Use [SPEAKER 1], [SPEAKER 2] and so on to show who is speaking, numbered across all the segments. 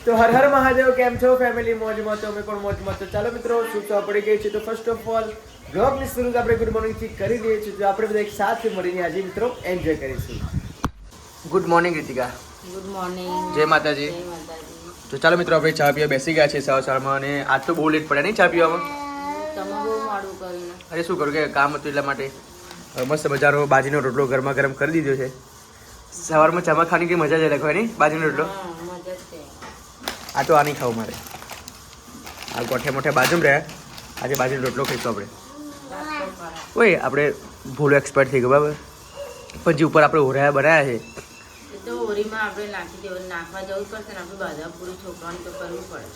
[SPEAKER 1] તો હર હર મહાદેવ, કેમ છો ફેમિલી? મોજમાં તો અમે પણ મોજમાં. તો ચાલો મિત્રો, સૂચના પડી ગઈ છે તો ફર્સ્ટ ઓફ ઓલ બ્લોગની શરૂઆત આપણે ગુડ મોર્નિંગ થી કરી દઈએ છીએ. તો આપણે બધા એક સાથે મળીને આજે મિત્રો એન્જોય કરીશું. Good morning Ritika.
[SPEAKER 2] Good morning.
[SPEAKER 1] જય માતાજી.
[SPEAKER 2] જય માતાજી.
[SPEAKER 1] તો ચાલો મિત્રો, આપણે ચા પીવા બેસી ગયા છે સવારમાં, અને આજ તો બહુ લેટ પડ્યા નહીં ચા પીવામાં.
[SPEAKER 2] તમે બહુ મોડું કર્યું.
[SPEAKER 1] અરે શું કરું કે કામ હતું એટલા માટે. મસ્ત મજાનો બાજીનો રોટલો ગરમા ગરમ કરી દીધો છે. સવારમાં ચામાં ખાવાની કઈ મજા જ અલગ હોય નહીં, બાજીનો રોટલો.
[SPEAKER 2] મજા જ છે.
[SPEAKER 1] આ તો આ નહીં ખાવું મારે. આ ગોઠે મોઠે બાજુમાં રહ્યા, આજે બાજુનો રોટલો ખાઈશું આપણે. ઓય આપણે ભૂલો એક્સપર્ટ થઈ ગયો બરાબર, પણ જે ઉપર આપણે ઓરાયા બનાવ્યા છે
[SPEAKER 2] એ તો હોળીમાં આપણે નાખી દેવું, નાખવા જવું પડશે ને. આપણે બાધા પૂરી છોકરાને તો કરવું પડે.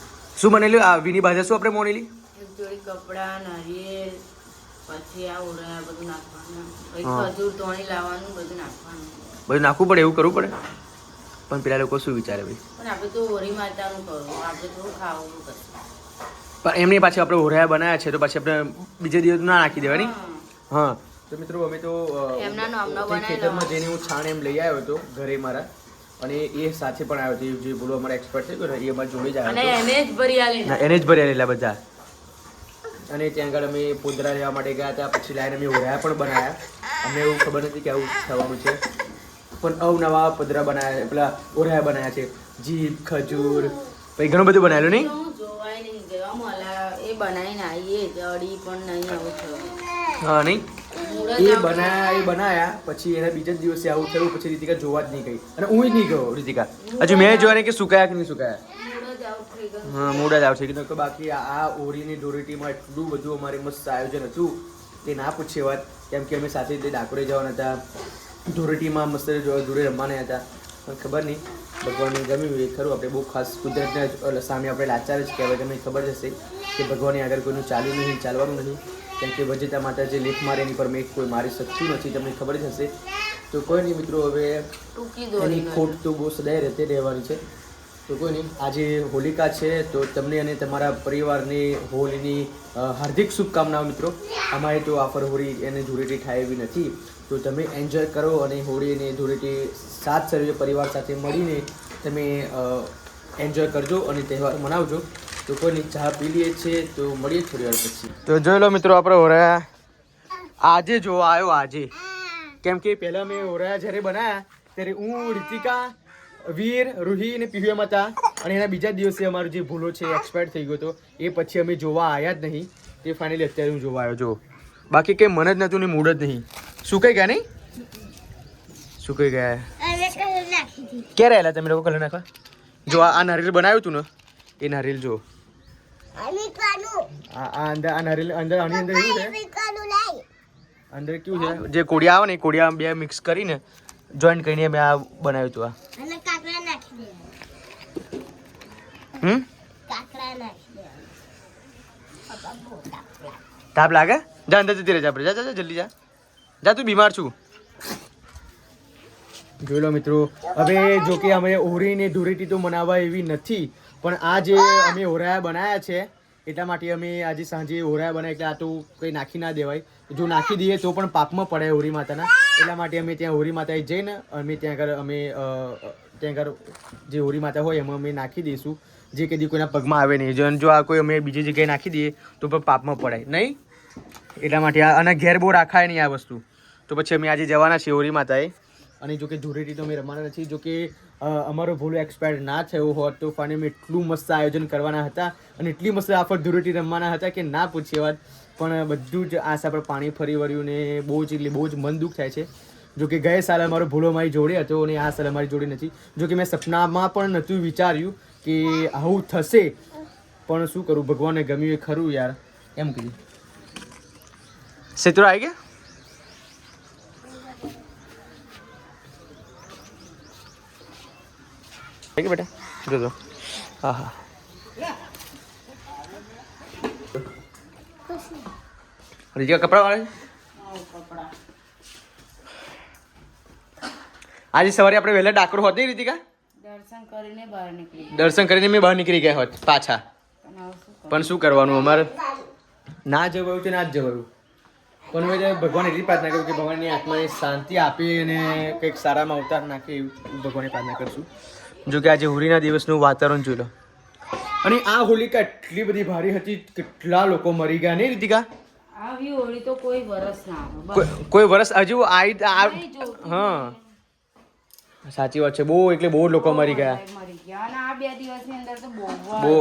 [SPEAKER 1] શું બનેલું આ વિની બાજા? શું આપણે મોનેલી?
[SPEAKER 2] એક જોડી કપડાં, નારિયેળ, પછી આ ઓળા બધું નાખવાનું, પછી ખજૂર તોણી લાવવાનું, બધું નાખવાનું.
[SPEAKER 1] બધું નાખવું પડે, એવું કરવું પડે. પણ પેલા લોકો શું વિચારે ભાઈ?
[SPEAKER 2] પણ આપણે તો હોળી માતાનું કરવું, આપણે થોડું ખાવું કરશું.
[SPEAKER 1] પણ એમની પાછી આપણે ઓરાયા બનાવ્યા છે તો પછી આપણે બીજે દિવસ ના નાખી દેવાની. હા તો મિત્રો, અમે તો
[SPEAKER 2] એમના નામનો
[SPEAKER 1] ખેતરમાં જઈને હું છાણ એમ લઈ આવ્યો હતો ઘરે મારા, અને એ સાથે પણ આવ્યો હતો. જે બોલો અમારા એક્સપર્ટ છે ને, એ અમારા જોડે જ
[SPEAKER 2] અને
[SPEAKER 1] આવ્યો
[SPEAKER 2] એને જ ભરી આલી.
[SPEAKER 1] હતો. એને જ ભરી આલેલા બધા. અને ત્યાં આગળ અમે પોદરા લેવા માટે ગયા હતા. પછી લાઈને અમે ઓરાયા પણ બનાવ્યા. અમને એવું ખબર નથી કે આવું થવાનું છે, પણ અવનવા પદરા બનાવ્યા, પેલા ઓરાયા બનાવ્યા છે. જીભ, ખજૂર, પછી ઘણું બધું બનાવેલું નહીં.
[SPEAKER 2] હું જોવાય નહીં ગયો મલા, એ બનાવીને આવીએ જ અડી પણ નહીં આવું થયું.
[SPEAKER 1] હા નહીં, એ બનાયા પછી એના બીજા જ દિવસે આવું થયું. પછી રીતિકા જોવા જ નહીં ગઈ, અને હું જ નહીં ગયો રીતિકા. હજુ મેં જોવા નહીં કે સુકાયા કે નહીં સુકાયા. હા, મૂડ જ આવશે કે બાકી આ ઓરીની ધૂળેટીમાં એટલું બધું અમારે મસ્ત આયોજન હતું તે ના પૂછીએ વાત. કેમ કે અમે સાથે ડાકોરે જવાના હતા, ધૂળેટીમાં મસ્ત જોડે રમવાના હતા. પણ ખબર નહીં, ભગવાનને ગમ્યું એ ખરું. આપણે બહુ ખાસ કુદરતના સામે આપણે લાચાર જ કહેવાય. તમને ખબર જ હશે કે ભગવાનને આગળ કોઈનું ચાલ્યું નહીં, ચાલવાનું નહીં. કેમ કે વજેતા માતા જે લેખ મારે એની પર મેં કોઈ મારી શકતું નથી, તમને ખબર જ હશે. તો કોઈ નહીં મિત્રો, હવે એની ખોટ તો બહુ સદાય રહેતી રહેવાની છે. તો કોઈ નહીં, આજે હોલિકા છે તો તમને અને તમારા પરિવારની હોળીની હાર્દિક શુભકામનાઓ મિત્રો. અમારે તો આફર હોળી એને ધૂળેટી થાય એવી નથી, તો તમે એન્જોય કરો અને હોળી અને ધૂળેટી સાત સર્વે પરિવાર સાથે મળીને તમે એન્જોય કરજો અને તહેવાર મનાવજો. તો કોઈ નહીં, ચા પી લઈએ છીએ તો મળીએ થોડી વાર પછી. તો જોઈ લો મિત્રો, આપણે ઓરાયા આજે જોવા આવ્યો આજે. કેમ કે પહેલાં મેં ઓરાયા જ્યારે બનાવ્યા ત્યારે હું, રીતિકા, વીર, રૂહી અને પીયુએમ હતા. અને એના બીજા દિવસે અમારો જે ભૂલો છે એક્સપાયર થઈ ગયો હતો. એ પછી અમે જોવા આવ્યા જ નહીં. તે ફાઇનલી અત્યારે હું જોવા આવ્યો. જો બાકી કંઈ મન જ નહોતું ને મૂડ જ નહીં. શું કહી ગયા નહીં? શું કહી ગયા? ક્યારે આવેલા તમે લોકો કલર નાખવા? જો આ નારિયેલ બનાવ્યું હતું ને, એ નારિયેલ જો આ અંદર, આ નારિયેલ અંદર, આની અંદર એવું છે, અંદર કેવું છે, જે કોડિયા આવે ને એ કોડિયા બે મિક્સ કરીને જોઈન્ટ કરીને મેં આ બનાવ્યું હતું. આ તાપ લાગે? જા અંદર જતી રહેજે આપણે. જા જલ્દી જા, જા તું બીમાર છું. જોઈ લો મિત્રો, હવે જો કે અમે હોળીને ધૂળેટી તો મનાવવા એવી નથી, પણ આ જે અમે ઓરાયા બનાવ્યા છે એટલા માટે અમે આજે સાંજે ઓરાયા બનાવ્યા. એટલે આ તો કંઈ નાખી ના દેવાય. જો નાખી દઈએ તો પણ પાપમાં પડે હોળી માતાના. એટલા માટે અમે ત્યાં હોળી માતાએ જઈને અમે ત્યાં આગળ જે હોળી માતા હોય એમાં અમે નાખી દઈશું, જે કદી કોઈના પગમાં આવે નહીં. જો આ કોઈ અમે બીજી જગ્યાએ નાખી દઈએ તો પણ પાપમાં પડાય નહીં. એટલા માટે અને ઘેર બહુ રાખાય નહીં આ વસ્તુ. તો પછી અમે આજે જવાના છીએ હોળી માતાએ. અને જો કે ધૂળેટી તો અમે રમવાના નથી. જો કે અમારો ભૂલો એક્સપાયર ના થયો હોત તો ફાને અમે એટલું મસ્ત આયોજન કરવાના હતા અને એટલી મસ્ત આફર ધૂળેટી રમવાના હતા કે ના પૂછીએ વાત. પણ બધું જ આશા પર પાણી ફરી વળ્યું ને બહુ જ મન દુઃખ થાય છે. જો કે ગયા સાલ અમારો ભૂલો મારી જોડે હતો અને આ સાલ અમારી જોડે નથી. જો કે મેં સપનામાં પણ નહોતું વિચાર્યું કે આવું થશે, પણ શું કરું, ભગવાનને ગમ્યું એ ખરું યાર. એમ કીધું સેત્રો આવી ગયા. બેટા જો હા હા રીતિકા કપડા વાળે. આજે સવારે આપણે વહેલા ડાકોર હોત નહીં રીતિકા?
[SPEAKER 2] દર્શન કરીને બહાર નીકળી
[SPEAKER 1] મેં બહાર નીકળી ગયા હોત પાછા. પણ શું કરવાનું, અમારે ના જવાયું તો ના જ જવાયું. પણ મેં ભગવાન એટલી પ્રાર્થના કરું કે ભગવાનની આત્માને શાંતિ આપે અને કંઈક સારામાં અવતાર નાખે એવું ભગવાનની પ્રાર્થના કરશું. જો કે આજે હોળીના દિવસનું વાતાવરણ જોઈ લો, અને આ હોલિકા એટલી બધી ભારી હતી, કેટલા લોકો મરી ગયા નહીં રીતિકા?
[SPEAKER 2] આવી હોળી તો કોઈ વરસ ના આવે.
[SPEAKER 1] કોઈ વર્ષ હજુ
[SPEAKER 2] નહીં જોતી.
[SPEAKER 1] હા સાચી વાત છે. બહુ એટલે બહુ લોકો મરી ગયા.
[SPEAKER 2] મરી ગયા અને આ 2 દિવસની અંદર તો બહુ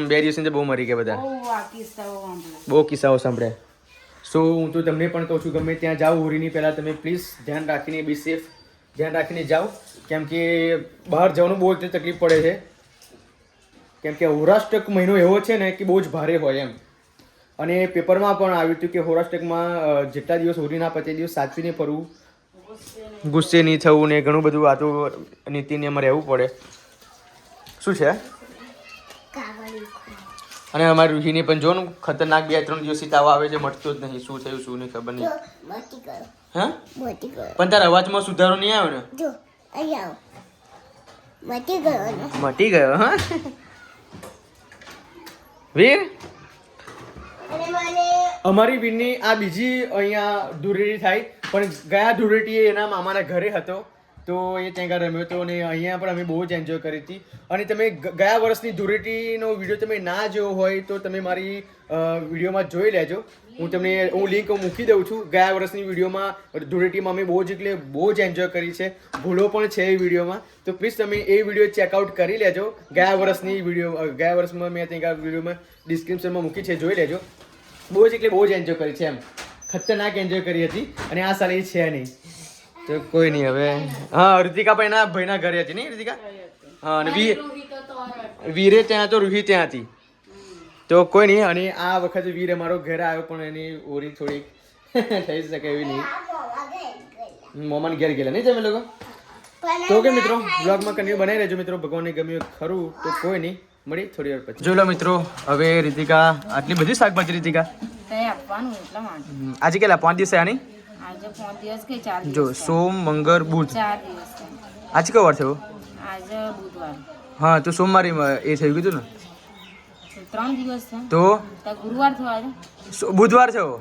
[SPEAKER 1] 2 દિવસની અંદર બહુ મરી ગયા બધા.
[SPEAKER 2] બહુ આ કિસ્સાઓ સાંભળ્યા.
[SPEAKER 1] બહુ કિસ્સાઓ સાંભળ્યા. સો હું તો તમને પણ કહું છું, ગમે ત્યાં જાઓ હોળીની પહેલાં તમે પ્લીઝ ધ્યાન રાખીને બી સેફ ધ્યાન રાખીને જાઓ, કેમ કે બહાર જવાનું બહુ એટલે તકલીફ પડે છે, કેમ કે હોરાષ્ટક મહિનો એવો છે ને કે બહુ જ ભારે હોય એમ. અને પેપરમાં પણ આવ્યું હતું કે હોરાષ્ટકમાં જેટલા દિવસ હોળી ના પતે દિવસ સાચવીને ફરવું, ગુસ્સે નહીં થવું ને ઘણું બધું આ તો નીતિ નિયમમાં રહેવું પડે. શું છે? અને અમારી રૂહીને પણ જો ને ખતરનાક 2-3 દિવસથી તાવ આવે છે, મટતો જ નહીં. શું થયું શું નહીં ખબર નહીં. હા પણ તારા અવાજમાં સુધારો નહીં આવ્યો ને?
[SPEAKER 3] જો અહીંયા મટી ગયો ને.
[SPEAKER 1] મટી ગયો. હા વીર,
[SPEAKER 3] અને મને
[SPEAKER 1] અમારી વીરની આ બીજી અહીંયા ધૂળેટી થાય, પણ ગયા ધૂળેટી એના મામાના ઘરે હતો તો એ ત્યાં આગળ રમ્યો હતો અને અહીંયા પણ અમે બહુ જ એન્જોય કરી હતી. અને તમે ગયા વર્ષની ધૂળેટીનો વિડીયો તમે ના જોયો હોય તો તમે મારી વિડીયોમાં જોઈ લેજો. હું લિંક મૂકી દઉં છું. ગયા વર્ષની વિડીયોમાં ધૂળેટીમાં અમે બહુ જ એટલે બહુ જ એન્જોય કરી છે. ભૂલો પણ છે એ વિડીયોમાં, તો પ્લીઝ તમે એ વિડીયો ચેકઆઉટ કરી લેજો. ગયા વર્ષની વિડીયો ગયા વર્ષમાં મેં ત્યાં વિડીયોમાં ડિસ્ક્રિપ્શનમાં મૂકી છે, જોઈ લેજો. બહુ જ એટલે બહુ જ એન્જોય કરી છે એમ, ખતરનાક એન્જોય કરી હતી. અને આ સાલ એ છે નહીં તો કોઈ નહીં. હવે હા ઋતિકા પણ એના ભાઈના ઘરે હતી નહીં ઋતિકા? હા અને વીરે ત્યાં તો રૂહી ત્યાં હતી તો કોઈ નહીં. અને આ વખતે વીર અમારો ઘરે આવ્યો પણ એની ઓરી થોડીક થઈ શકે એવી નહીં. મોમાન ઘેર ગયેલા નહીં તમે લોકો? તો કે મિત્રો બ્લોગમાં કન્ટિન્યુ બનાવી રહેજો મિત્રો. ભગવાનને ગમ્યું ખરું તો કોઈ નહીં, મળી થોડી વાર પછી. જોઈ લો મિત્રો, હવે રીતિકા આટલી બધી શાકભાજી રીતિકા
[SPEAKER 2] આપવાનું એટલા માટે.
[SPEAKER 1] આજે કેટલા 5 દિવસ થયા નહીં?
[SPEAKER 2] આજે 5 દિવસ કે 4 દિવસ.
[SPEAKER 1] જો સોમ મંગળ બુધ
[SPEAKER 2] 4 દિવસ થયા.
[SPEAKER 1] આજે કયો વાર થયો?
[SPEAKER 2] આજે બુધવાર.
[SPEAKER 1] હા તો સોમવારે એ થયું કીધું ને?
[SPEAKER 2] 3 દિવસ થયા.
[SPEAKER 1] તો
[SPEAKER 2] ગુરુવાર થયો આજે.
[SPEAKER 1] બુધવાર થયો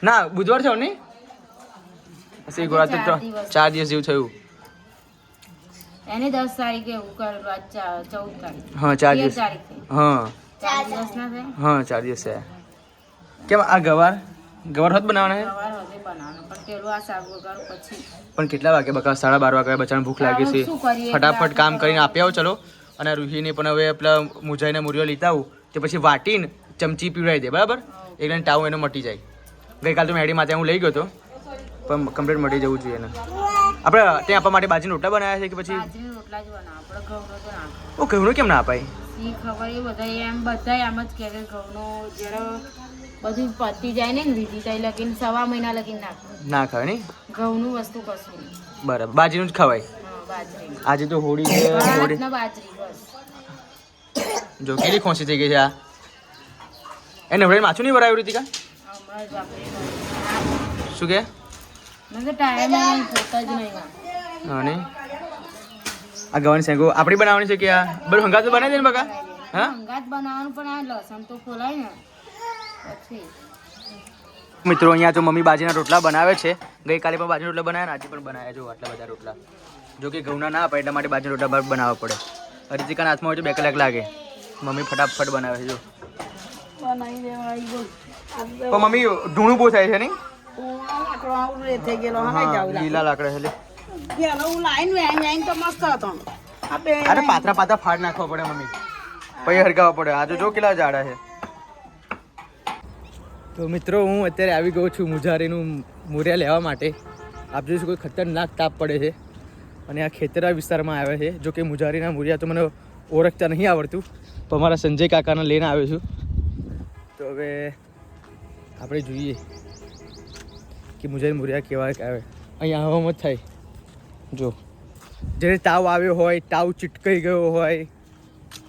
[SPEAKER 1] ના? બુધવાર થયો નહીં? હશે ગુરુવાર તો 4 દિવસ જેવું થયું.
[SPEAKER 2] એને 10 તારીખે એવું કરેલું, આજ 14 તારીખ.
[SPEAKER 1] હા 4 દિવસ. હા
[SPEAKER 2] 4 દિવસ ના થયા.
[SPEAKER 1] હા 4 દિવસ થયા. કેમ આ ગવાર હોત બનાવવાના છે?
[SPEAKER 2] સવાર હવે બનાવવાનું પણ પેલું આ શાક વઘાર પછી.
[SPEAKER 1] પણ કેટલા વાગે બકા? 12:30 વાગે. બચારાને ભૂખ લાગી છે.
[SPEAKER 2] શું કરીએ?
[SPEAKER 1] ફટાફટ કામ કરીને આપી આવો ચલો. અને રૂહીને પણ હવે પેલા મુજાઈને મુરિયો લીધા આવું તે પછી વાટીને ચમચી પીવડાવી દે, બરાબર? એકદમ ટાવ એનો મટી જાય. ગઈકાલ તો મેડી માથે હું લઈ ગયો હતો પણ કમ્પ્લીટ મટી જવું જોઈએ એને. આપણે ત્યાં આપવા માટે બાજરીના રોટલા બનાવ્યા છે કે પછી?
[SPEAKER 2] બાજરીના રોટલા જ બનાવો, આપણે ઘઉંનો તો નાખો.
[SPEAKER 1] ઓ ઘઉંનો કેમ ના અપાય?
[SPEAKER 2] ઈ ખબર એ બધા એમ જ કહે કે ઘઉંનો જ્યારે બધું પતી જાય ને વિધિ થઈ લગીને 1.5 મહિના લગીને નાખો.
[SPEAKER 1] ના ખાય નહીં?
[SPEAKER 2] ઘઉંનું વસ્તુ કશું નહીં.
[SPEAKER 1] બરાબર, બાજરીનું જ ખવાય.
[SPEAKER 2] હા બાજરી.
[SPEAKER 1] આજે તો હોળી છે. હોળી
[SPEAKER 2] બાજરી બસ.
[SPEAKER 1] જો કેટલી ખોસી થઈ ગઈ છે આ. એને હવે માછું નહીં ભરાયું રીતિકા?
[SPEAKER 2] હમણાં જ આપણે
[SPEAKER 1] શું કે?
[SPEAKER 2] મને તો ટાઈમ જોતા જ નહીં.
[SPEAKER 1] હા નહીં? આ ગવાની શેંગો આપણી બનાવવાની છે કે આ બધું હંગાત બનાવી દે ને બકા? હા
[SPEAKER 2] હંગાત બનાવવાનું પણ આ લસણ તો ખોલાય ને પછી.
[SPEAKER 1] મિત્રો અહીંયા તો મમ્મી બાજરીના રોટલા બનાવે છે. ગઈકાલે પણ બાજરીના રોટલા બનાવ્યા, આજે પણ બનાવ્યા. જો આટલા બધા રોટલા. જો કે ઘઉંના ના અપાય એટલા માટે બાજરીના રોટલા બનાવવા પડે. રીતિકાના હાથમાં હોય તો 2 કલાક લાગે. મમ્મી ફટાફટ બનાવે છે. જો પણ મમ્મી ઢૂણું બહુ થાય છે નહીં? લીલા લાકડા છે. અરે પાતરા પાતરા ફાડ નાખવા પડે મમ્મી, પછી હરગાવવા પડે. આ તો જો કેટલા જાડા છે. તો મિત્રો હું અત્યારે આવી ગયો છું મુજારીનું મુરિયા લેવા માટે. આપ જોઈ શકો ખતરનાક તાપ પડે છે અને આ ખેતરા વિસ્તારમાં આવે છે. જો કે મુજારીના મુરિયા તો મને ઓળખતા નહીં આવડતું, પણ મારા સંજય કાકાને લઈને આવ્યો છું. તો હવે આપણે જોઈએ કે મુજારી મુરિયા કેવા આવે. અહીંયા હવામાં જ થાય. જો જ્યારે તાવ આવ્યો હોય, તાવ ચીટકાઈ ગયો હોય,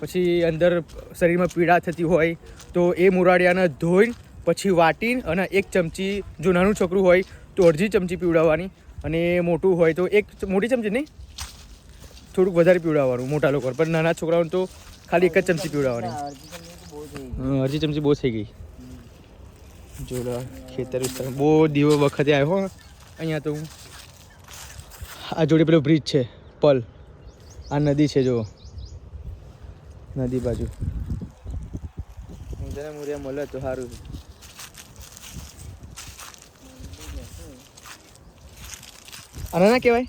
[SPEAKER 1] પછી અંદર શરીરમાં પીડા થતી હોય તો એ મુરાડિયાને ધોઈને પછી વાટીને અને 1 ચમચી, જો નાનું છોકરું હોય તો 1/2 ચમચી પીવડાવવાની, અને મોટું હોય તો 1 મોટી ચમચી નહીં, થોડુંક વધારે પીવડાવવાનું મોટા લોકો. પણ નાના છોકરાઓને તો ખાલી 1 જ ચમચી પીવડાવવાની. 1/2 ચમચી બહુ થઈ ગઈ. જો ખેતર વિસ્તાર બહુ દિવસ વખતે આવ્યો અહીંયા તો હું. આ જોડે પેલો બ્રિજ છે, પલ, આ નદી છે. જો નદી બાજુ ઊંઝાના મૂરિયા મળે તો સારું છે. આના ના કહેવાય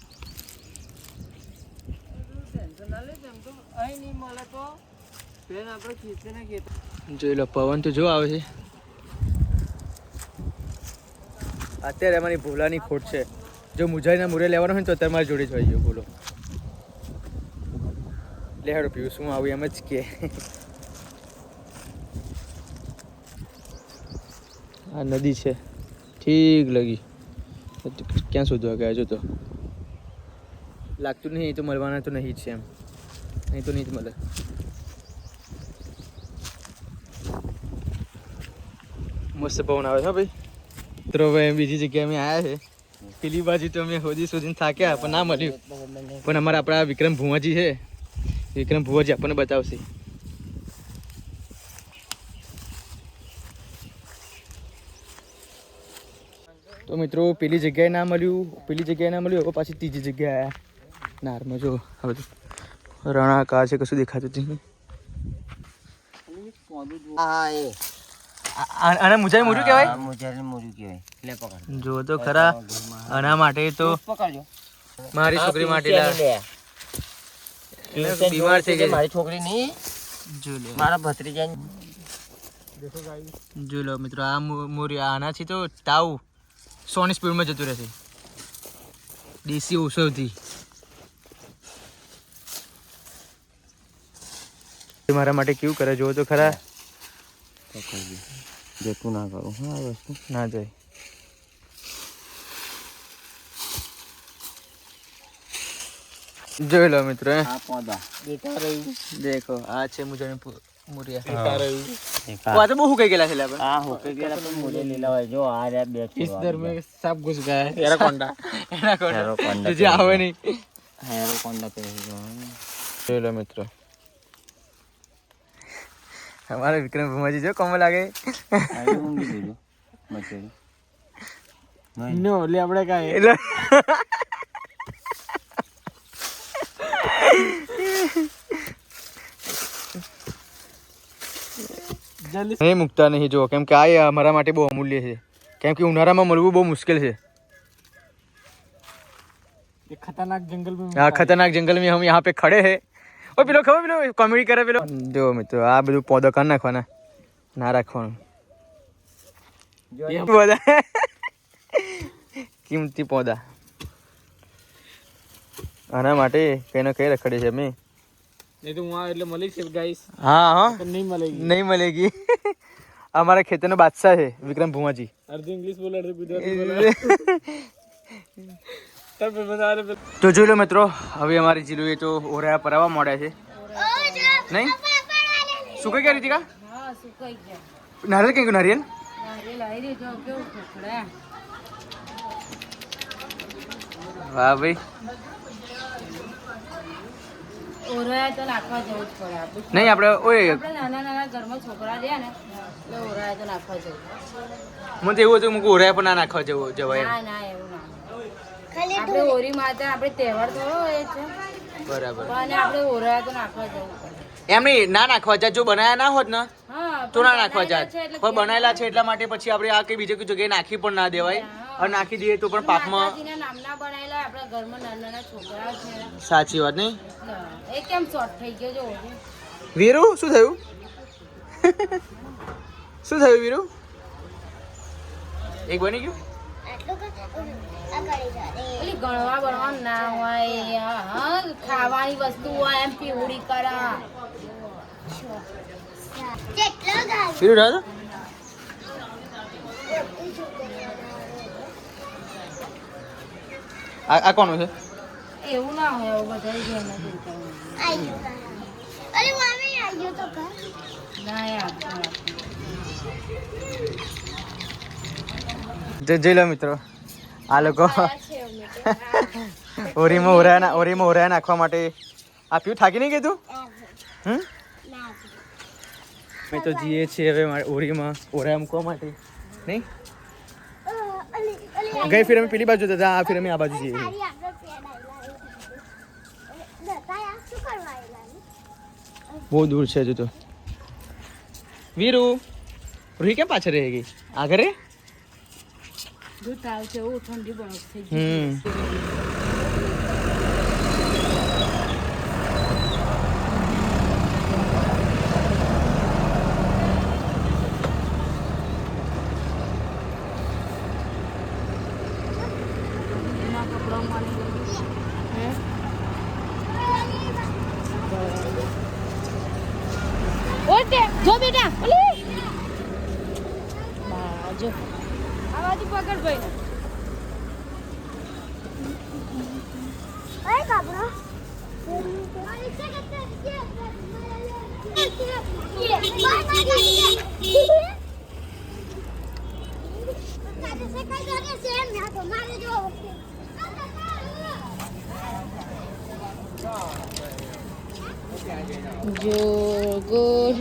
[SPEAKER 1] જોઈ લો પવન તો જો આવે છે. અત્યારે અમારી ભોલાની ખોટ છે. જો મુજાઈના મૂરે લેવાનો હોય ને તો અત્યારે મારી જોડે જ હોય ગયો બોલો. લે હેડો પીવું શું આવું એમ જ કે આ નદી છે ઠીક લગી ક્યાં શોધવા ગયા જો તો લાગતું નહીં તો મળવાના તો નહીં જ છે એમ નહીં તો નહીં જ મળે. મસ્ત પવન આવે છે ભાઈ. મિત્રો હવે બીજી જગ્યાએ અમે આવ્યા છે. પેલી બાજુ તો અમે શોધીને થાક્યા પણ ના મળ્યું. પણ અમારા આપણા વિક્રમ ભુવાજી છે. વિક્રમ ભુવાજી આપણને બતાવશે. તો મિત્રો પેલી જગ્યાએ ના મળ્યું હવે પાછી ત્રીજી જગ્યાએ આવ્યા. નારમાં જો આ બધું રણાકાર છે કશું દેખાતું નથી. આના મુજારી મોર્યું કહેવાય. જો તો ખરા આના માટે તો મારી છોકરી માટે બીમાર થઈ ગઈ.
[SPEAKER 4] મારી છોકરી નહીં
[SPEAKER 1] જો લે
[SPEAKER 4] મારા ભત્રીજા
[SPEAKER 1] જો લો મિત્રો આ મોરિયા આનાથી તો તાવ 100 ની સ્પીડમાં જતું રહેશે. દેશી ઔષધિ મારા માટે કેવું કરે જો તો ખરા.
[SPEAKER 4] જેતું ના કરું હા વસ્તુ
[SPEAKER 1] ના જાય. જોઈ લો મિત્રો
[SPEAKER 4] આ પૌધા દેખા રહ્યું
[SPEAKER 1] દેખો આ છે મુજાની મૂરિયા.
[SPEAKER 4] દેખા રહ્યું
[SPEAKER 1] આ તો બહુ સુકાઈ ગયેલા છે લે આપણે.
[SPEAKER 4] આ હોકે ગયેલા પણ મુજે લીલા હોય જો આ રહ્યા બે
[SPEAKER 1] इस दर में सांप घुस गया है एनाकोंडा तुझे आवे नहीं
[SPEAKER 4] હેરોકોન્ડા पे
[SPEAKER 1] चलो मित्रों हमारे विक्रम भुमाजी जो कम लागे
[SPEAKER 4] આયો ઊંઘી દેજો મચેરી
[SPEAKER 1] नो ले આપણે કાય नहीं मुकता नहीं जो केम કે આ અમારા માટે બહુ અમૂલ્ય છે. કેમ કે ઉનાળામાં મળવું બહુ મુશ્કેલ છે.
[SPEAKER 4] ये खतरनाक जंगल में
[SPEAKER 1] हाँ खतरनाक जंगल में हम यहाँ पे खड़े हैं. ओ પેલો ખબર પેલો કોમેડી કરે પેલો જો મિત્રો આ બધું પૌધા કાઢ નાખવાના ના રાખવાનું. પૌધા કિંમતી પૌધા આના માટે કઈ ના કઈ રખડે છે અમે.
[SPEAKER 4] ये तो वहां એટલે મળી છે ગાઈસ
[SPEAKER 1] हाँ हाँ
[SPEAKER 4] नहीं
[SPEAKER 1] नहीं मिलेगी हमारा खेतों में बादशाह है विक्रम भुमाजी.
[SPEAKER 4] अर्ध इंग्लिश बोला अर्ध गुजराती बोला तब बता रहे
[SPEAKER 1] તો જોઈ લો મિત્રો હવે અમારી જીલુએ તો ઓરા પરાવા મોડ્યા છે નહીં સુકાઈ ગયા રીતિકા.
[SPEAKER 2] હા સુકાઈ ગયા.
[SPEAKER 1] નારિયેલ કઈ ગયું નારિયેલ
[SPEAKER 2] નારિયેલ આવી રહ્યું જો કેવું ખખડ્યા.
[SPEAKER 1] વાહ ભાઈ.
[SPEAKER 2] ઓરાયા તો નાખવા જવું જ પડે આપણે.
[SPEAKER 1] નહીં આપણે ઓય
[SPEAKER 2] આપણે નાના નાના ઘરમાં છોકરા રહ્યા ને એટલે ઓરાયા તો નાખવા જવું.
[SPEAKER 1] મને તો એવું હતું મૂકું ઓરા પણ ના નાખવા જવાય એમ.
[SPEAKER 2] ના ના એવું ના. આપણે હોળી માતા આપણે તહેવાર થોડો હોય છે
[SPEAKER 1] બરાબર
[SPEAKER 2] પણ આપણે ઓરાયા તો નાખવા જવું પડે.
[SPEAKER 1] એમ નહીં ના નાખવા જાત જો બનાયા ના હોત ને
[SPEAKER 2] હા
[SPEAKER 1] તો ના નાખવા જાત
[SPEAKER 2] બનાવેલા છે એટલે
[SPEAKER 1] પણ બનાયેલા છે એટલા માટે પછી આપણે આ કઈ બીજે કોઈ જગ્યાએ નાખી પણ ના દેવાય અને નાખી દઈએ તો પણ પાકમાં
[SPEAKER 2] માતાજીના નામના બનાવેલા આપણા ઘરમાં નાના નાના છોકરાઓ છે
[SPEAKER 1] સાચી વાત નહીં.
[SPEAKER 2] એ કેમ શોર્ટ થઈ ગયો જો
[SPEAKER 1] વીરુ શું થયું શું થયું વીરુ એક બની ગયું.
[SPEAKER 2] પેલી ગણવા બણવા ના હોય હા ખાવાની વસ્તુ હોય એમ પીવડી કરા.
[SPEAKER 1] વીરુ રાજો આ કોનું છે
[SPEAKER 2] એવું ના હોય એવું બધા ઘેરના જોતા ના યાર
[SPEAKER 1] જઈ લો મિત્રો આ લોકો ઓરીમાં ઓરાયા નાખવા માટે આ પીવું થાકી નહીં ગઈ તું અમે તો જઈએ છીએ હવે ઓરીમાં ઓરાયા મૂકવા માટે નહીં. ગઈ ફિર અમે પેલી બાજુ જતા આ ફિર અમે આ બાજુ જઈએ. બહુ દૂર છે હજુ તો. વીરુ રૂહી કેમ પાછળ રહી ગઈ? આગળ રે.
[SPEAKER 2] જો તાવ છે ઓ ઠંડી બરફ થઈ
[SPEAKER 1] હમ
[SPEAKER 2] ના કપડા મારી ઓકે જો બેટા ઓલી બાજો આવાજી પકડ ભાઈ
[SPEAKER 3] અરે કાબરો
[SPEAKER 2] જો ગુડ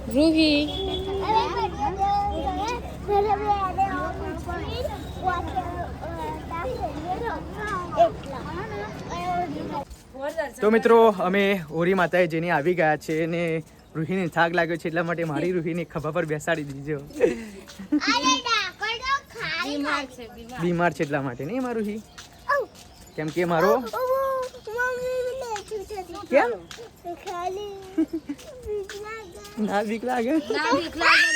[SPEAKER 2] રૂહી
[SPEAKER 1] તો મિત્રો અમે ઓરી માતાએ જઈને આવી ગયા છે ને રૂહીને થાક લાગ્યો છે એટલા માટે મારી રૂહીને ખભા પર બેસાડી દીધો.
[SPEAKER 2] બીમાર છે
[SPEAKER 1] બીમાર છે એટલા માટે નહીં મારું રૂહી, કેમ કે મારો કેમ ના બીક લાગે
[SPEAKER 2] ના બીક લાગે